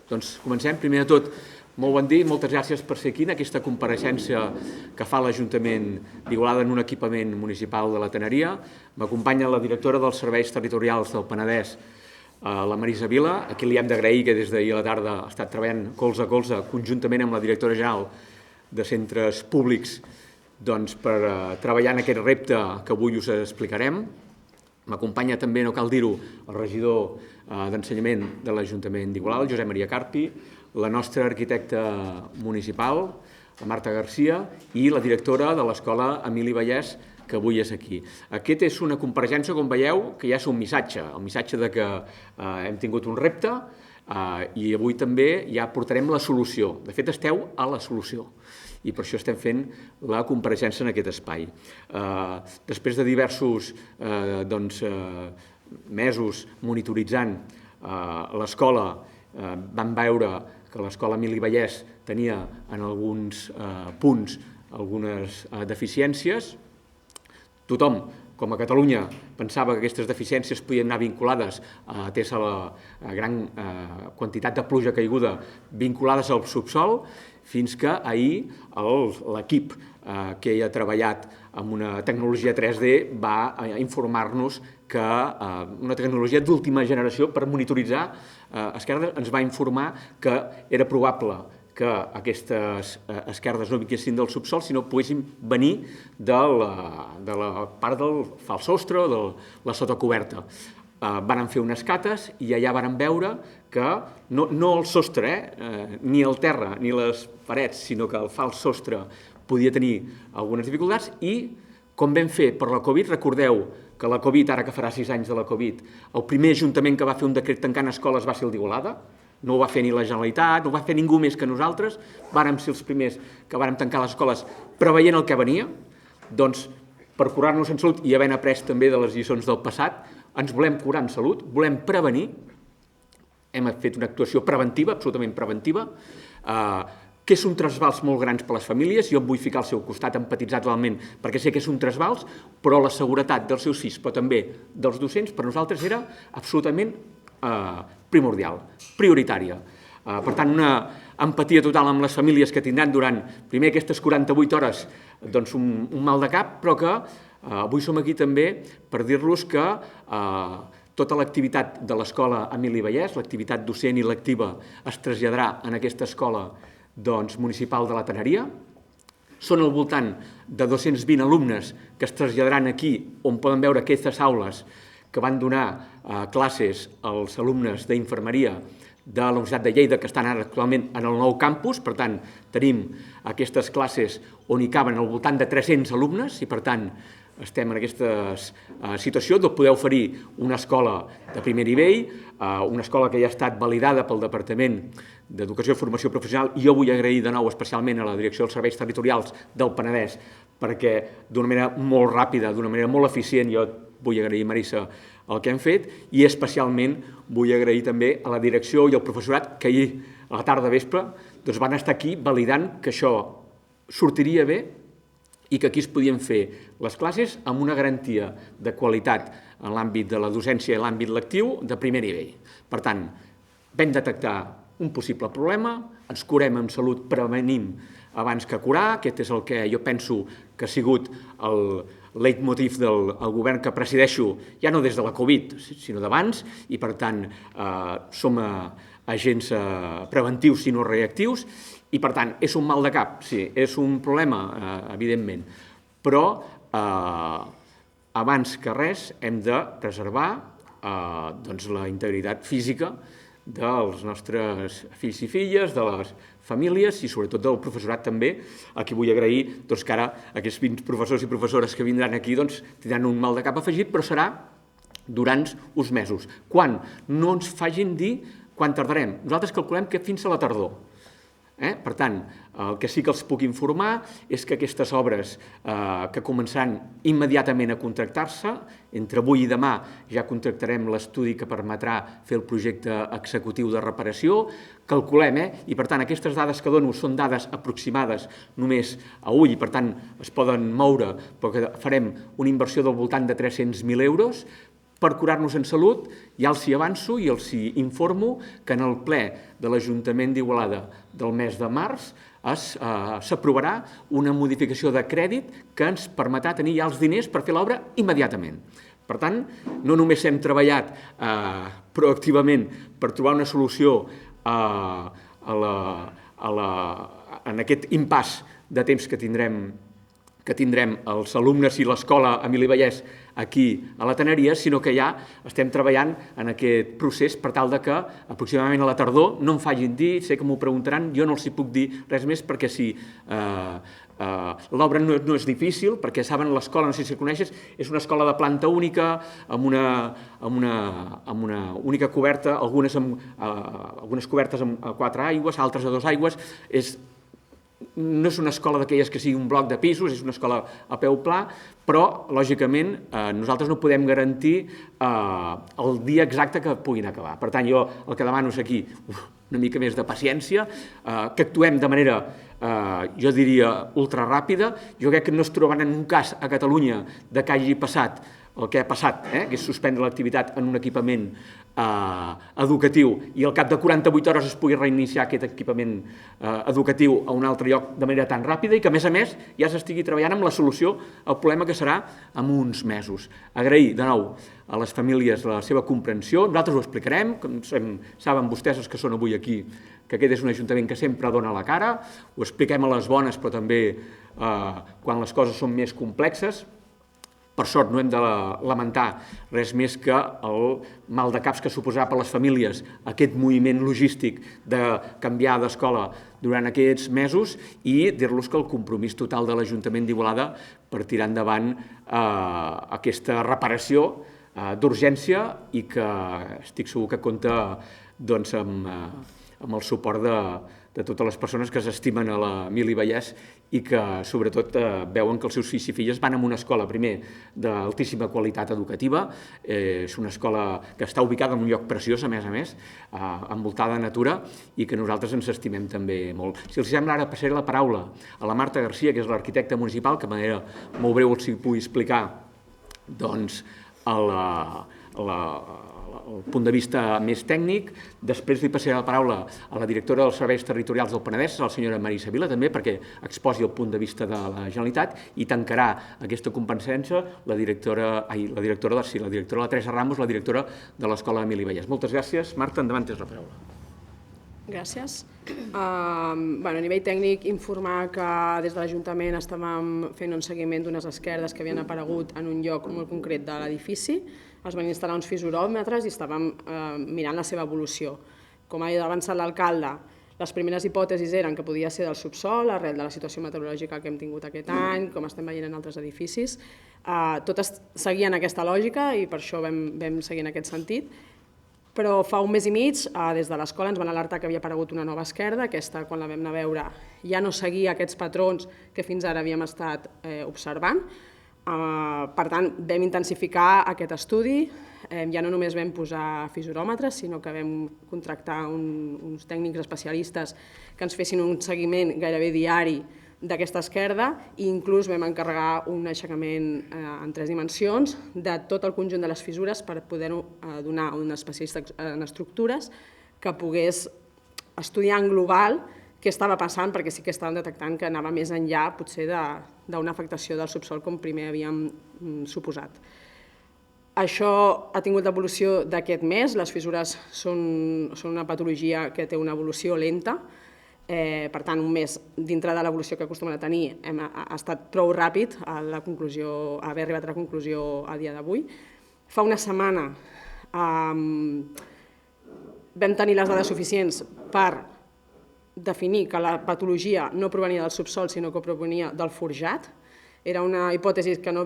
Doncs comencem. Primer de tot, molt bon dia i moltes gràcies per ser aquí en aquesta compareixença que fa l'Ajuntament d'Igualada en un equipament municipal de la Tanneria. M'acompanya la directora dels Serveis Territorials del Penedès, la Marisa Vila, a qui li hem d'agrair que des d'ahir a la tarda ha estat treballant colze a colze conjuntament amb la directora general de centres públics per treballar en aquest repte que avui us explicarem. M'acompanya també, no cal dir-ho, el regidor d'Ensenyament de l'Ajuntament d'Igualada, el Josep Maria Carpi, la nostra arquitecta municipal, la Marta Garcia, i la directora de l'Escola Emili Vallès, que avui és aquí. Aquesta és una compareixença, com veieu, que ja és un missatge, el missatge de que hem tingut un repte i avui també ja portarem la solució. De fet, esteu a la solució i per això estem fent la compareixença en aquest espai. Després de diversos mesos monitoritzant l'escola, vam veure que l'escola Emili Vallès tenia en alguns punts algunes deficiències. Tothom, com a Catalunya, pensava que aquestes deficiències podien anar vinculades, atès a la gran quantitat de pluja caiguda, vinculades al subsòl, fins que ahir l'equip que hi ha treballat amb una tecnologia 3D va informar-nos que una tecnologia d'última generació per monitoritzar esquerdes ens va informar que era probable que aquestes esquerdes no vinguessin del subsòl, sinó que poguessin venir de la part del fals sostre o de la sotacoberta. Varen fer unes cates i allà varen veure que no el sostre, ni el terra ni les parets, sinó que el fals sostre podia tenir algunes dificultats i, com vam fer per la Covid, recordeu que la Covid, ara que farà 6 anys de la Covid, el primer ajuntament que va fer un decret tancant escoles va ser el d'Igualada, no ho va fer ni la Generalitat, no ho va fer ningú més que nosaltres, vàrem ser els primers que vàrem tancar les escoles preveient el que venia, doncs per curar-nos en salut i havent après també de les lliçons del passat, ens volem curar en salut, volem prevenir, hem fet una actuació preventiva, absolutament preventiva, que és un trasbals molt grans per a les famílies, jo em vull ficar al seu costat, empatitzar totalment, perquè sé que és un trasbals, però la seguretat dels seus fills, però també dels docents, per nosaltres era absolutament primordial, prioritària. Per tant, una empatia total amb les famílies que tindran durant, primer, aquestes 48 hores, doncs un mal de cap, però que avui som aquí també per dir-los que tota l'activitat de l'escola Emili Vallès, l'activitat docent i lectiva, es traslladarà en aquesta escola municipal de la Tanneria. Són al voltant de 220 alumnes que es traslladaran aquí, on poden veure aquestes aules que van donar classes als alumnes d'infermeria de la Universitat de Lleida, que estan ara actualment en el nou campus. Per tant, tenim aquestes classes on hi caben al voltant de 300 alumnes i, per tant, estem en aquesta situació de poder oferir una escola de primer nivell, una escola que ja ha estat validada pel Departament d'Educació i Formació Professional, i jo vull agrair de nou especialment a la Direcció dels Serveis Territorials del Penedès, perquè d'una manera molt ràpida, d'una manera molt eficient, jo vull agrair, Marisa, el que hem fet, i especialment vull agrair també a la direcció i al professorat que ahir, a la tarda vespre, van estar aquí validant que això sortiria bé i que aquí es podien fer les classes amb una garantia de qualitat en l'àmbit de la docència i l'àmbit lectiu de primer nivell. Per tant, vam detectar un possible problema, ens curem en salut, prevenim abans que curar, aquest és el que jo penso que ha sigut el leitmotiv del govern que presideixo, ja no des de la Covid, sinó d'abans, i per tant som agents preventius, sinó reactius, i per tant és un mal de cap, sí, és un problema, evidentment, però abans que res hem de preservar la integritat física dels nostres fills i filles, de les famílies i sobretot del professorat també, a qui vull agrair que ara aquests 20 professors i professores que vindran aquí tindran un mal de cap afegit, però serà durant uns mesos. Quan? No ens facin dir quan tardarem. Nosaltres calculem que fins a la tardor. Per tant, el que sí que els puc informar és que aquestes obres que començaran immediatament a contractar-se, entre avui i demà ja contractarem l'estudi que permetrà fer el projecte executiu de reparació, calculem, i per tant aquestes dades que dono són dades aproximades només a ull i per tant es poden moure, però que farem una inversió del voltant de 300.000 euros, per curar-nos en salut. Ja els hi avanço i els hi informo que en el ple de l'Ajuntament d'Igualada del mes de març s'aprovarà una modificació de crèdit que ens permetrà tenir ja els diners per fer l'obra immediatament. Per tant, no només hem treballat proactivament per trobar una solució en aquest impàs de temps que tindrem els alumnes i l'escola Emili Vallès aquí a la Teneria, sinó que ja estem treballant en aquest procés per tal de que aproximadament a la tardor no em facin dir, sé que m'ho preguntaran, jo no els hi puc dir res més perquè si l'obra no és difícil, perquè saben l'escola, no sé si coneixes, és una escola de planta única, amb una única coberta, algunes cobertes amb 4 aigües, altres a 2 aigües, no és una escola d'aquelles que sigui un bloc de pisos, és una escola a peu pla, però, lògicament, nosaltres no podem garantir el dia exacte que puguin acabar. Per tant, jo el que demano és aquí una mica més de paciència, que actuem de manera, jo diria, ultraràpida. Jo crec que no es trobaran en un cas a Catalunya de que hagi passat el que ha passat, que és suspendre l'activitat en un equipament educatiu i al cap de 48 hores es pugui reiniciar aquest equipament educatiu a un altre lloc de manera tan ràpida i que, a més, ja s'estigui treballant amb la solució al problema que serà en uns mesos. Agrair, de nou, a les famílies la seva comprensió. Nosaltres ho explicarem, com saben vostès, els que són avui aquí, que aquest és un ajuntament que sempre dona la cara, ho expliquem a les bones, però també quan les coses són més complexes. Per sort, no hem de lamentar res més que el mal de caps que suposarà per a les famílies aquest moviment logístic de canviar d'escola durant aquests mesos i dir-los que el compromís total de l'Ajuntament d'Igualada per tirar endavant aquesta reparació d'urgència i que estic segur que compta amb el suport de totes les persones que s'estimen a l'Emili Vallès i que, sobretot, veuen que els seus fills i filles van a una escola, primer, d'altíssima qualitat educativa. És una escola que està ubicada en un lloc preciós, a més, envoltada de natura, i que nosaltres ens estimem també molt. Si els sembla, ara passaré la paraula a la Marta Garcia, que és l'arquitecta municipal, que de manera molt breu els pugui explicar doncs, el punt de vista més tècnic. Després li passaré la paraula a la directora dels Serveis Territorials del Penedès, la senyora Marisa Vila, també, perquè exposi el punt de vista de la Generalitat, i tancarà aquesta compareixença la directora la Teresa Ramos, la directora de l'Escola Emili Vallès. Moltes gràcies. Marta, endavant, tens la paraula. Gràcies. A nivell tècnic, informar que des de l'Ajuntament estàvem fent un seguiment d'unes esquerdes que havien aparegut en un lloc molt concret de l'edifici. Es van instal·lar uns fisoròmetres i estàvem mirant la seva evolució. Com ha avançat l'alcalde, les primeres hipòtesis eren que podia ser del subsol, arrel de la situació meteorològica que hem tingut aquest any, com estem veient en altres edificis. Totes seguien aquesta lògica i per això vam seguir en aquest sentit. Però fa un mes i mig, des de l'escola, ens van alertar que havia aparegut una nova esquerda. Aquesta, quan la vam anar a veure, ja no seguia aquests patrons que fins ara havíem estat observant. Per tant, vam intensificar aquest estudi. Ja no només vam posar fisoròmetres, sinó que vam contractar uns tècnics especialistes que ens fessin un seguiment gairebé diari d'aquesta esquerda i inclús vam encarregar un aixecament en 3 dimensions de tot el conjunt de les fissures per poder donar a un especialista en estructures que pogués estudiar en global què estava passant, perquè sí que estàvem detectant que anava més enllà potser d'una afectació del subsol com primer havíem suposat. Això ha tingut l'evolució d'aquest mes. Les fissures són una patologia que té una evolució lenta. Per tant, un mes dintre de l'evolució que acostumen a tenir ha estat prou ràpid haver arribat a la conclusió a dia d'avui. Fa una setmana vam tenir les dades suficients per definir que la patologia no provenia del subsol, sinó que provenia del forjat. Era una hipòtesi que no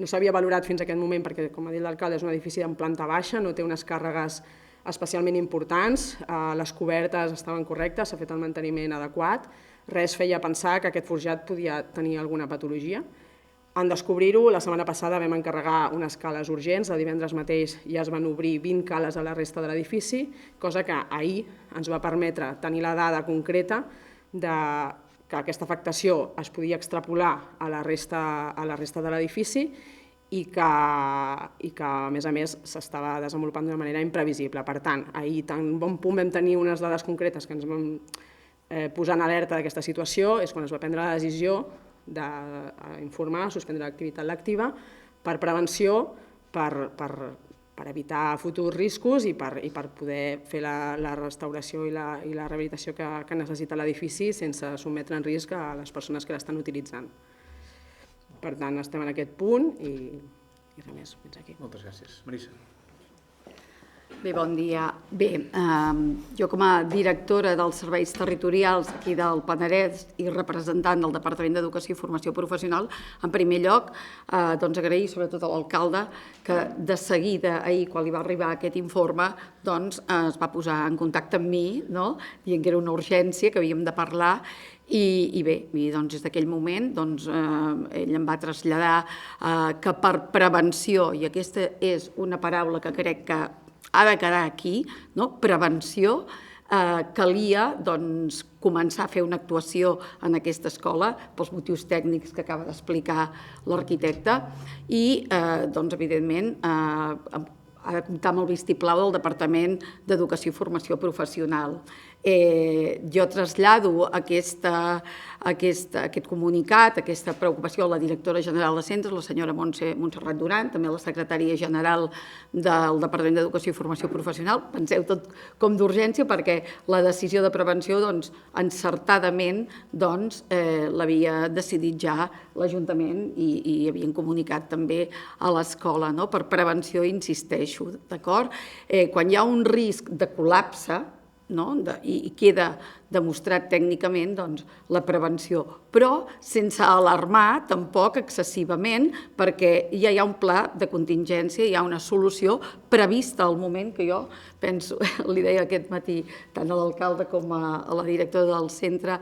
s'havia valorat fins a aquest moment perquè, com ha dit l'alcalde, és un edifici en planta baixa, no té unes càrregues especialment importants, les cobertes estaven correctes, s'ha fet el manteniment adequat, res feia pensar que aquest forjat podia tenir alguna patologia. En descobrir-ho, la setmana passada vam encarregar unes cales urgents, el divendres mateix ja es van obrir 20 cales a la resta de l'edifici, cosa que ahir ens va permetre tenir la dada concreta que aquesta afectació es podia extrapolar a la resta de l'edifici i que, a més, s'estava desenvolupant d'una manera imprevisible. Per tant, ahir tan bon punt vam tenir unes dades concretes que ens vam posar en alerta d'aquesta situació, és quan es va prendre la decisió d'informar, suspendre l'activitat lectiva per prevenció, per evitar futurs riscos i per poder fer la restauració i la rehabilitació que necessita l'edifici sense sotmetre en risc a les persones que l'estan utilitzant. Per tant, estem en aquest punt i res més, fins aquí. Moltes gràcies. Marissa. Bé, bon dia. Bé, jo com a directora dels serveis territorials aquí del Penedès i representant del Departament d'Educació i Formació Professional, en primer lloc, agrair sobretot a l'alcalde que de seguida, ahir, quan li va arribar aquest informe, es va posar en contacte amb mi, dient que era una urgència, que havíem de parlar, i bé, des d'aquell moment ell em va traslladar que per prevenció, i aquesta és una paraula que crec que ha de quedar aquí, prevenció, calia començar a fer una actuació en aquesta escola pels motius tècnics que acaba d'explicar l'arquitecte i, evidentment, ha de comptar amb el vistiplau del Departament d'Educació i Formació Professional. Jo trasllado aquest comunicat, aquesta preocupació a la directora general de centres, la senyora Montserrat Duran, també a la secretaria general del Departament d'Educació i Formació Professional. Penseu tot com d'urgència perquè la decisió de prevenció, encertadament, l'havia decidit ja l'Ajuntament i havien comunicat també a l'escola. Per prevenció, insisteixo, d'acord? Quan hi ha un risc de col·lapse, i queda demostrat tècnicament la prevenció, però sense alarmar tampoc excessivament perquè ja hi ha un pla de contingència, hi ha una solució prevista al moment que jo penso, li deia aquest matí tant a l'alcalde com a la directora del centre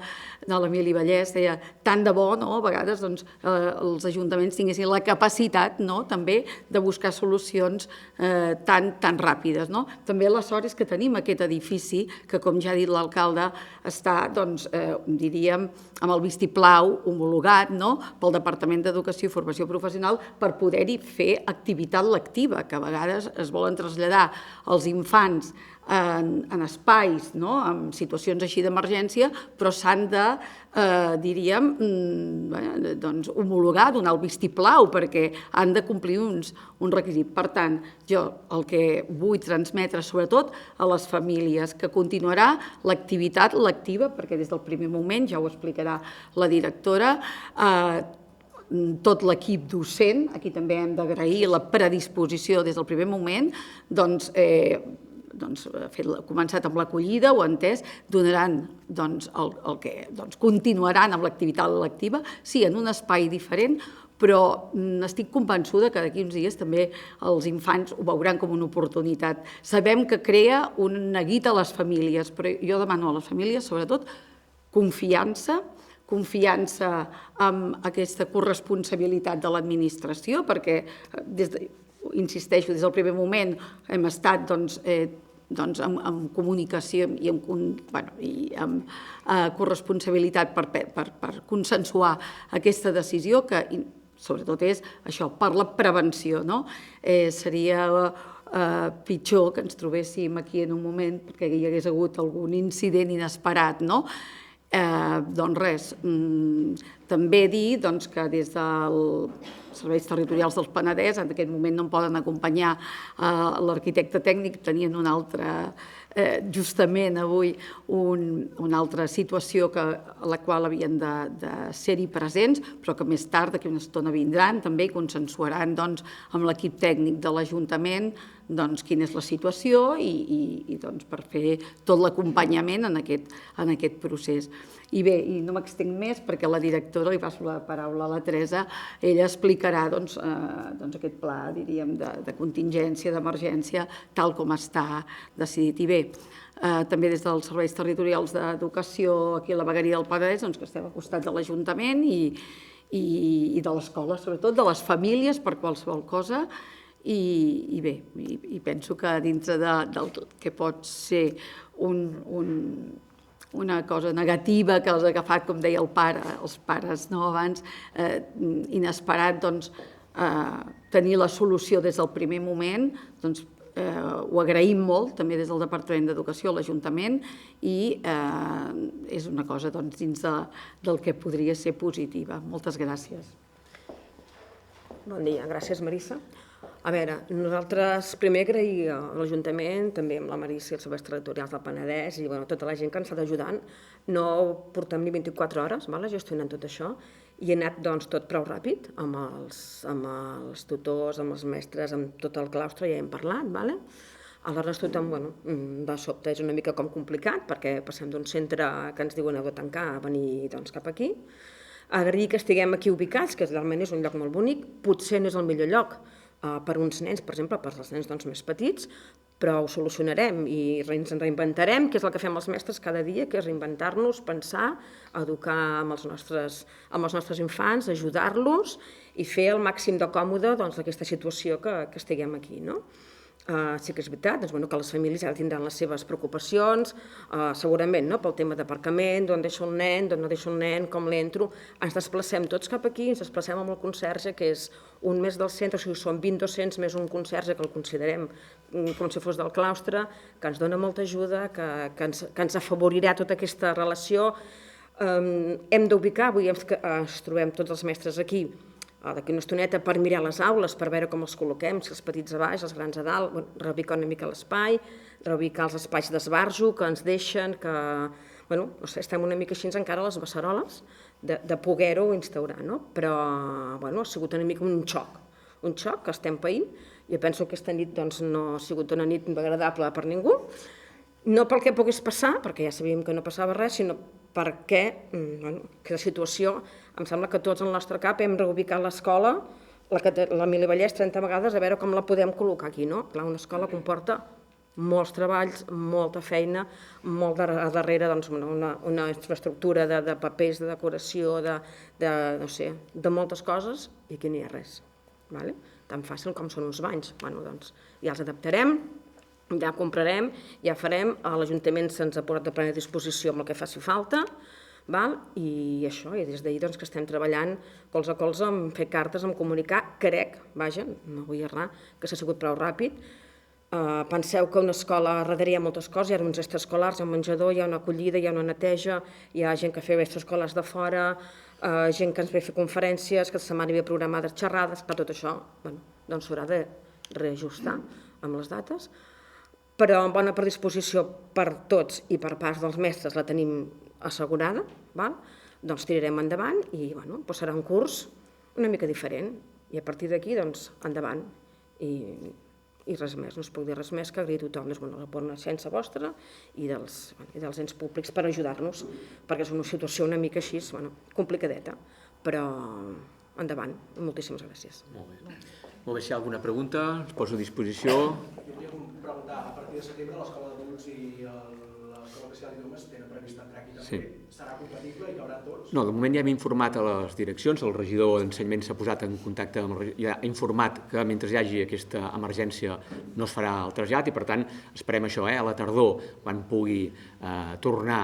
de l'Emili Vallès, deia tant de bo a vegades els ajuntaments tinguessin la capacitat també de buscar solucions tan ràpides. També la sort és que tenim aquest edifici que, com ja ha dit l'alcalde, està, diríem, amb el vistiplau homologat pel Departament d'Educació i Formació Professional per poder-hi fer activitat lectiva, que a vegades es volen traslladar els infants en espais, en situacions així d'emergència, però s'han de, diríem, homologar, donar el vistiplau, perquè han de complir uns requisits. Per tant, jo el que vull transmetre, sobretot a les famílies, que continuarà l'activitat lectiva, perquè des del primer moment, ja ho explicarà la directora, tot l'equip docent, aquí també hem d'agrair la predisposició des del primer moment, començat amb l'acollida, ho he entès, donaran continuaran amb l'activitat lectiva, sí, en un espai diferent, però estic convençuda que d'aquí uns dies també els infants ho veuran com una oportunitat. Sabem que crea un neguit a les famílies, però jo demano a les famílies, sobretot, confiança en aquesta corresponsabilitat de l'administració, perquè, insisteixo, des del primer moment hem estat en comunicació i amb corresponsabilitat per consensuar aquesta decisió que sobretot és això, per la prevenció. Seria pitjor que ens trobéssim aquí en un moment perquè hi hagués hagut algun incident inesperat. Doncs res, també dir que des dels serveis territorials del Penedès en aquest moment no em poden acompanyar l'arquitecte tècnic, tenien un altre, justament avui, una altra situació a la qual havien de ser-hi presents, però que més tard, d'aquí una estona, vindran també i consensuaran amb l'equip tècnic de l'Ajuntament quina és la situació i per fer tot l'acompanyament en aquest procés. I bé, no m'extenc més perquè la directora, li passo la paraula a la Teresa, ella explicarà aquest pla, diríem, de contingència, d'emergència, tal com està decidit. I bé, també des dels serveis territorials d'educació aquí a la vegueria del Penedès, que estem al costat de l'Ajuntament i de l'escola, sobretot, de les famílies per qualsevol cosa, i bé, penso que dintre del que pot ser una cosa negativa que els ha agafat, com deia el pare, els pares abans, inesperat, tenir la solució des del primer moment, doncs ho agraïm molt, també des del Departament d'Educació, l'Ajuntament, i és una cosa dins del que podria ser positiva. Moltes gràcies. Bon dia, gràcies Marissa. A veure, nosaltres primer agrair a l'Ajuntament, també amb la Marícia, els serveis territorials del Penedès i tota la gent que ens ha estat ajudant. No portem ni 24 hores gestionant tot això i he anat tot prou ràpid amb els tutors, amb els mestres, amb tot el claustre, ja hem parlat. Aleshores tothom, de sobte és una mica com complicat perquè passem d'un centre que ens diuen heu de tancar a venir cap aquí. Agrair que estiguem aquí ubicats, que realment és un lloc molt bonic, potser no és el millor lloc per uns nens, per exemple, per als nens més petits, però ho solucionarem i ens reinventarem, que és el que fem els mestres cada dia, que és reinventar-nos, pensar, educar amb els nostres infants, ajudar-los i fer el màxim de còmode d'aquesta situació que estiguem aquí, no? Sí que és veritat que les famílies ara tindran les seves preocupacions, segurament pel tema d'aparcament, d'on deixo el nen, d'on no deixo el nen, com l'entro. Ens desplacem tots cap aquí, ens desplacem amb el conserge, que és un més del centre, o sigui, són 20 docents més un conserge, que el considerem com si fos del claustre, que ens dona molta ajuda, que ens afavorirà tota aquesta relació. Hem d'ubicar, avui ens trobem tots els mestres aquí, d'aquí una estoneta per mirar les aules, per veure com els col·loquem, si els petits a baix, els grans a dalt, reubicar una mica l'espai, reubicar els espais d'esbarjo que ens deixen, que estem una mica així encara a les beceroles de poder-ho instaurar, però ha sigut una mica un xoc que estem païnt. Jo penso que aquesta nit no ha sigut una nit agradable per ningú, no pel que pogués passar, perquè ja sabíem que no passava res, sinó perquè aquesta situació, em sembla que tots al nostre cap hem reubicat l'escola, la Mili Vallès 30 vegades, a veure com la podem col·locar aquí, no? Clar, una escola comporta molts treballs, molta feina, molt darrere una infraestructura de papers, de decoració, de moltes coses, i aquí no hi ha res. Tan fàcil com són uns banys. Ja els adaptarem, ja comprarem, ja farem, l'Ajuntament se'ns ha posat a plena disposició amb el que faci falta, i això, i des d'ahir que estem treballant colze a colze en fer cartes, en comunicar, crec, no vull errar, que s'ha sigut prou ràpid. Penseu que una escola darrere hi ha moltes coses, hi ha uns extraescolars, hi ha un menjador, hi ha una acollida, hi ha una neteja, hi ha gent que fa extraescolars de fora, gent que ens ve a fer conferències, que la setmana hi havia programades xerrades, per tot això s'haurà de reajustar amb les dates, però amb bona predisposició per tots i per part dels mestres la tenim assegurada, doncs tirarem endavant i serà un curs una mica diferent i a partir d'aquí endavant i res més, no es puc dir res més que agrair a tothom la reconeixença vostra i dels ens públics per ajudar-nos, perquè és una situació una mica així complicadeta, però endavant, moltíssimes gràcies. Molt bé, si hi ha alguna pregunta, us poso a disposició. Jo volia preguntar, a partir de setembre l'escola d'adults i l'escola oficial d'idiomes tenen previst entrar aquí també. Serà compatible i cabrà tots? No, de moment ja hem informat a les direccions, el regidor d'Ensenyament s'ha posat en contacte i ha informat que mentre hi hagi aquesta emergència no es farà el trasllat i per tant esperem això, a la tardor, quan pugui tornar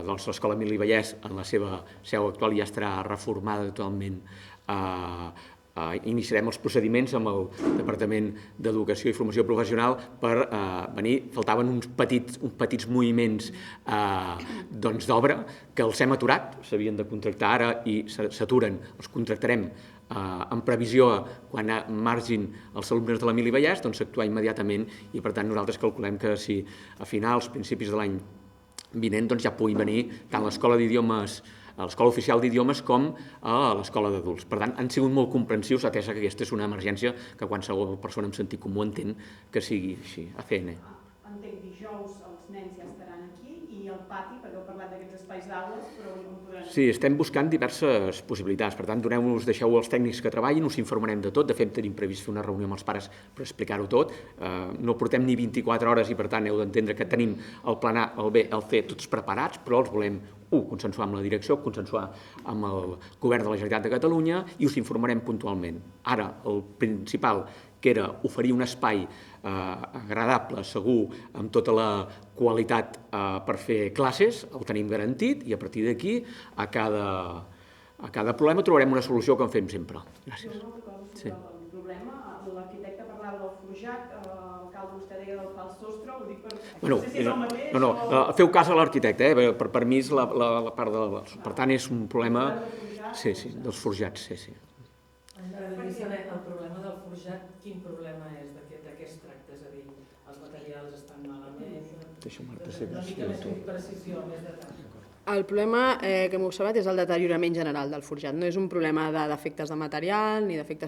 l'escola Mili Vallès en la seva seu actual ja estarà reformada totalment. Iniciarem els procediments amb el Departament d'Educació i Formació Professional per venir. Faltaven uns petits moviments d'obra que els hem aturat, s'havien de contractar ara i s'aturen, els contractarem en previsió quan margin els alumnes de la Mili Vallès, doncs actuar immediatament i per tant nosaltres calculem que si a finals, principis de l'any vinent ja pugui venir tant l'escola d'idiomes a l'Escola Oficial d'Idiomes com a l'Escola d'Adults. Per tant, han sigut molt comprensius, atesa que aquesta és una emergència que qualsevol persona amb sentit comú entén que sigui així, ACN. Entenc, dijous els nens ja estaran aquí i al pati, perquè heu parlat d'aquests espais d'aules, però com podran... Sí, estem buscant diverses possibilitats. Per tant, deixeu als tècnics que treballin, us informarem de tot. De fet, tenim previst fer una reunió amb els pares per explicar-ho tot. No portem ni 24 hores i, per tant, heu d'entendre que tenim el plan A, el B, el C, tots preparats, però els volem consensuar amb la direcció, consensuar amb el Govern de la Generalitat de Catalunya i us informarem puntualment. Ara, el principal, que era oferir un espai agradable, segur, amb tota la qualitat per fer classes, el tenim garantit i a partir d'aquí a cada a cada problema trobarem una solució, com fem sempre. Gràcies. Jo una cosa Sí. sobre el problema, l'arquitecte parlava del forjat, l'alcalde vostè deia del fals sostre, ho dic per... Bueno, no sé si és el mateix feu cas a l'arquitecte, per mi és la part de... Per tant, és un problema... Sí, dels forjats, sí. M'agradaria saber el problema del forjat, quin problema és, de què es tracta? És a dir, els materials estan malament... Deixa'm, Marta, Una mica més precisió, més detall. El problema que hem observat és el deteriorament general del forjat. No és un problema de defectes de material ni defectes